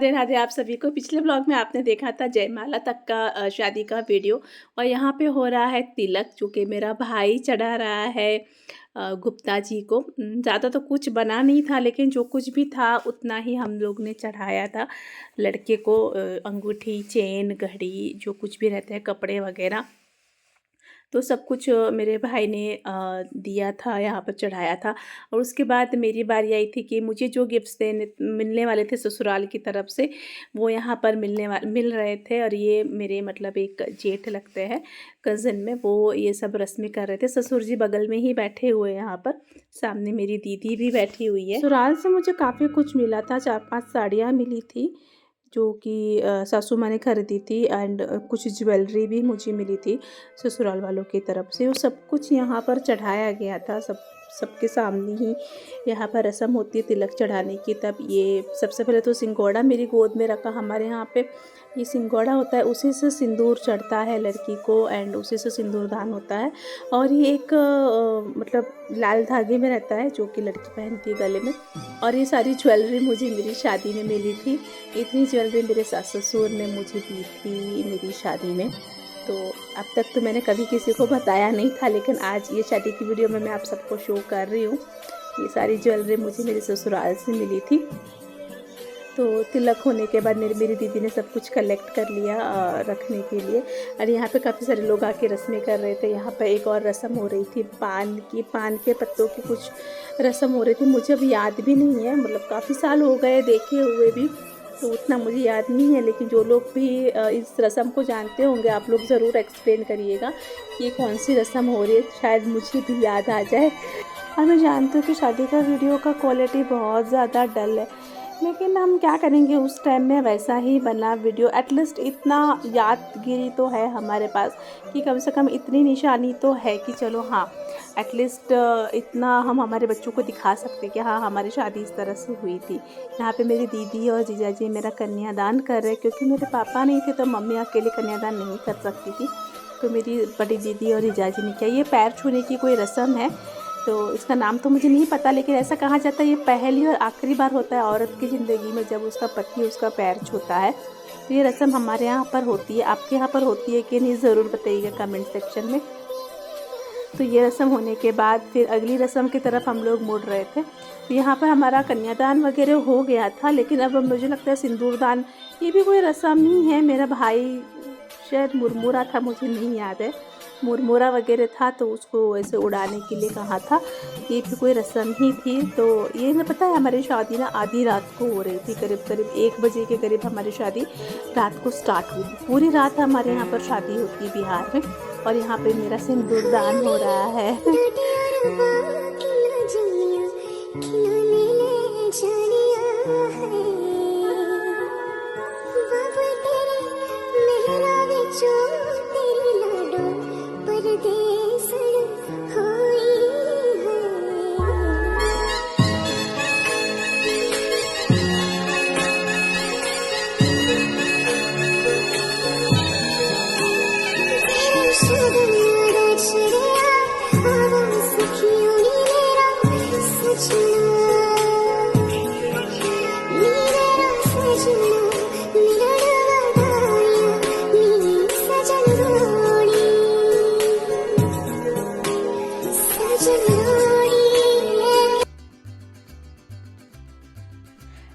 राधे राधे आप सभी को। पिछले ब्लॉग में आपने देखा था जयमाला तक का शादी का वीडियो, और यहाँ पे हो रहा है तिलक, जो कि मेरा भाई चढ़ा रहा है गुप्ता जी को। ज़्यादा तो कुछ बना नहीं था, लेकिन जो कुछ भी था उतना ही हम लोग ने चढ़ाया था लड़के को। अंगूठी, चेन, घड़ी, जो कुछ भी रहते हैं, कपड़े वगैरह, तो सब कुछ मेरे भाई ने दिया था, यहाँ पर चढ़ाया था। और उसके बाद मेरी बारी आई थी कि मुझे जो गिफ्ट्स देने मिलने वाले थे ससुराल की तरफ से, वो यहाँ पर मिल रहे थे। और ये मेरे मतलब एक जेठ लगते हैं, कज़न में, वो ये सब रस्में कर रहे थे। ससुर जी बगल में ही बैठे हुए, यहाँ पर सामने मेरी दीदी भी बैठी हुई है। ससुराल से मुझे काफ़ी कुछ मिला था, 4-5 साड़ियाँ मिली थी जो कि सासू माँ ने खरीदी थी, एंड कुछ ज्वेलरी भी मुझे मिली थी ससुराल वालों की तरफ से। वो सब कुछ यहाँ पर चढ़ाया गया था, सबके सामने ही यहाँ पर रस्म होती है तिलक चढ़ाने की। तब ये सबसे पहले तो सिंगोड़ा मेरी गोद में रखा। हमारे यहाँ पे ये सिंगोड़ा होता है, उसी से सिंदूर चढ़ता है लड़की को, एंड उसी से सिंदूर दान होता है। और ये एक मतलब लाल धागे में रहता है, जो कि लड़की पहनती है गले में। और ये सारी ज्वेलरी मुझे मेरी शादी में मिली थी। इतनी ज्वेलरी मेरे सास ससुर ने मुझे दी थी मेरी शादी में। तो अब तक तो मैंने कभी किसी को बताया नहीं था, लेकिन आज ये शादी की वीडियो में मैं आप सबको शो कर रही हूँ। ये सारी ज्वेलरी मुझे मेरे ससुराल से मिली थी। तो तिलक होने के बाद मेरी दीदी ने सब कुछ कलेक्ट कर लिया रखने के लिए। और यहाँ पे काफ़ी सारे लोग आके रस्में कर रहे थे। यहाँ पे एक और रस्म हो रही थी, पान के पत्तों की कुछ रस्म हो रही थी। मुझे अब याद भी नहीं है, मतलब काफ़ी साल हो गए देखे हुए भी, तो उतना मुझे याद नहीं है। लेकिन जो लोग भी इस रस्म को जानते होंगे, आप लोग ज़रूर एक्सप्लेन करिएगा कि कौन सी रस्म हो रही है, शायद मुझे भी याद आ जाए। और मैं जानती हूँ कि शादी का वीडियो का क्वालिटी बहुत ज़्यादा डल है, लेकिन हम क्या करेंगे, उस टाइम में वैसा ही बना वीडियो। एटलीस्ट इतना यादगिरी तो है हमारे पास कि कम से कम इतनी निशानी तो है कि चलो हाँ, एटलीस्ट इतना हम हमारे बच्चों को दिखा सकते कि हाँ, हमारी शादी इस तरह से हुई थी। यहाँ पे मेरी दीदी और जीजाजी मेरा कन्यादान कर रहे, क्योंकि मेरे पापा नहीं थे तो मम्मी अकेले कन्यादान नहीं कर सकती थी। तो मेरी बड़ी दीदी और जीजाजी ने किया। ये पैर छूने की कोई रस्म है, तो इसका नाम तो मुझे नहीं पता, लेकिन ऐसा कहा जाता है ये पहली और आखिरी बार होता है औरत की ज़िंदगी में जब उसका पति उसका पैर छूता है। तो ये रस्म हमारे यहाँ पर होती है। आपके यहाँ पर होती है कि नहीं, ज़रूर बताइएगा कमेंट सेक्शन में। तो ये रस्म होने के बाद फिर अगली रस्म की तरफ हम लोग मुड़ रहे थे। तो यहाँ पर हमारा कन्यादान वगैरह हो गया था, लेकिन अब मुझे लगता है सिंदूरदान, ये भी कोई रस्म ही है। मेरा भाई शायद मुरमुरा था, मुझे नहीं याद है, मुरमुरा वगैरह था, तो उसको ऐसे उड़ाने के लिए कहा था। ये भी कोई रस्म ही थी। तो ये मैं पता है, हमारी शादी ना आधी रात को हो रही थी, करीब 1 बजे के करीब हमारी शादी रात को स्टार्ट हुई थी। पूरी रात हमारे यहाँ पर शादी होती है बिहार में। और यहाँ पे मेरा सिंदूरदान हो रहा है।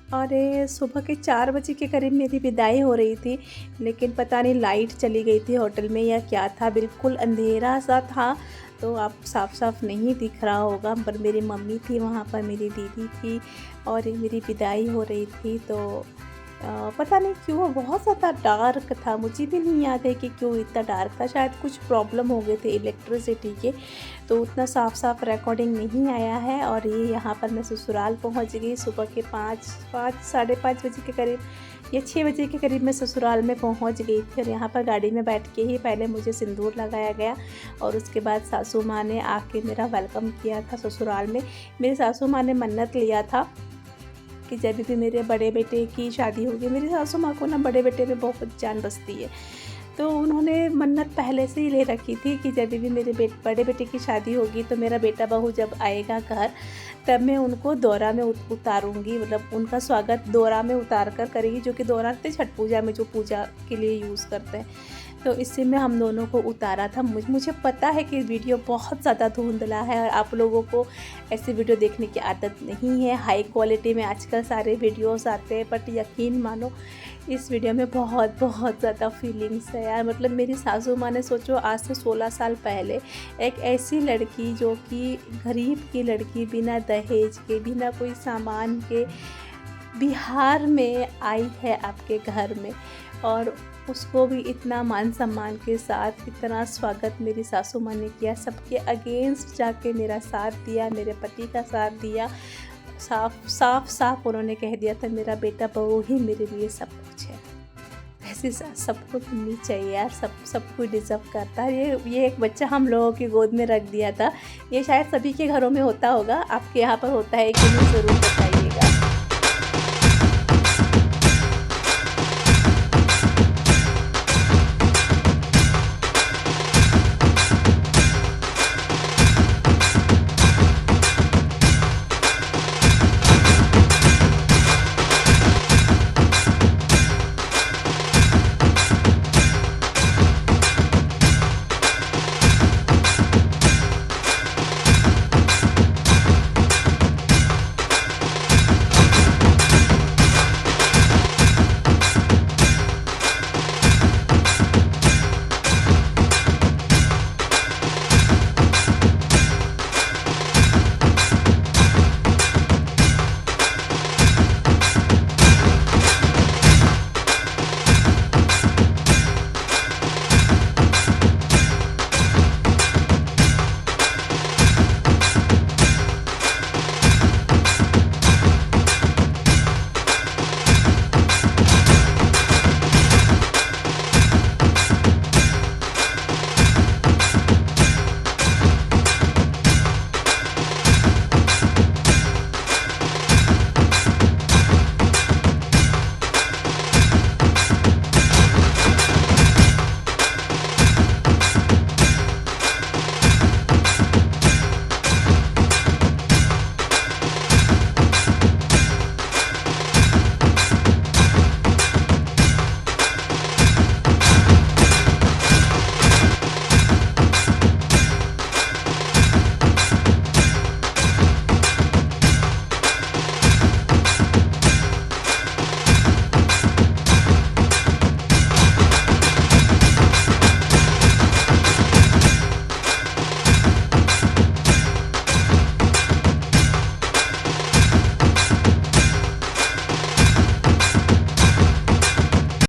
और सुबह के 4 बजे के करीब मेरी विदाई हो रही थी, लेकिन पता नहीं लाइट चली गई थी होटल में या क्या था, बिल्कुल अंधेरा सा था, तो आप साफ नहीं दिख रहा होगा। पर मेरी मम्मी थी वहाँ पर, मेरी दीदी थी, और मेरी विदाई हो रही थी। तो पता नहीं क्यों बहुत ज़्यादा डार्क था, मुझे भी नहीं याद है कि क्यों इतना डार्क था। शायद कुछ प्रॉब्लम हो गए थे इलेक्ट्रिसिटी के, तो उतना साफ रिकॉर्डिंग नहीं आया है। और ये यहाँ पर मैं ससुराल पहुँच गई सुबह के 5 साढ़े 5 बजे के करीब या 6 बजे के करीब मैं ससुराल में पहुँच गई थी। और यहाँ पर गाड़ी में बैठ के ही पहले मुझे सिंदूर लगाया गया, और उसके बाद सासू माँ ने आके मेरा वेलकम किया था ससुराल में। मेरी सासू माँ ने मन्नत लिया था कि जब भी मेरे बड़े बेटे की शादी होगी, मेरी सासू माँ को ना बड़े बेटे में बहुत जान बसती है, तो उन्होंने मन्नत पहले से ही ले रखी थी कि जब भी मेरे बड़े बेटे की शादी होगी तो मेरा बेटा बहू जब आएगा घर तब मैं उनको दौरा में उतारूँगी, मतलब उनका स्वागत दौरा में उतार कर करेगी, जो कि दौरा थे छठ पूजा में जो पूजा के लिए यूज़ करते हैं। तो इसी में हम दोनों को उतारा था। मुझे पता है कि वीडियो बहुत ज़्यादा धुंधला है और आप लोगों को ऐसी वीडियो देखने की आदत नहीं है। हाई क्वालिटी में आजकल सारे वीडियोस आते हैं, बट यकीन मानो इस वीडियो में बहुत बहुत ज़्यादा फीलिंग्स है यार। मतलब मेरी सासू माँ ने, सोचो आज से 16 साल पहले एक ऐसी लड़की जो कि गरीब की लड़की, बिना दहेज के, बिना कोई सामान के बिहार में आई है आपके घर में, और उसको भी इतना मान सम्मान के साथ इतना स्वागत मेरी सासू माँ ने किया। सबके अगेंस्ट जाके मेरा साथ दिया, मेरे पति का साथ दिया। साफ उन्होंने कह दिया था मेरा बेटा बहू ही मेरे लिए सब कुछ है। ऐसी सास सबको मिलनी चाहिए यार, सब कुछ डिज़र्व करता है। ये एक बच्चा हम लोगों की गोद में रख दिया था। ये शायद सभी के घरों में होता होगा, आपके यहाँ पर होता है कि नहीं ज़रूर बताइए।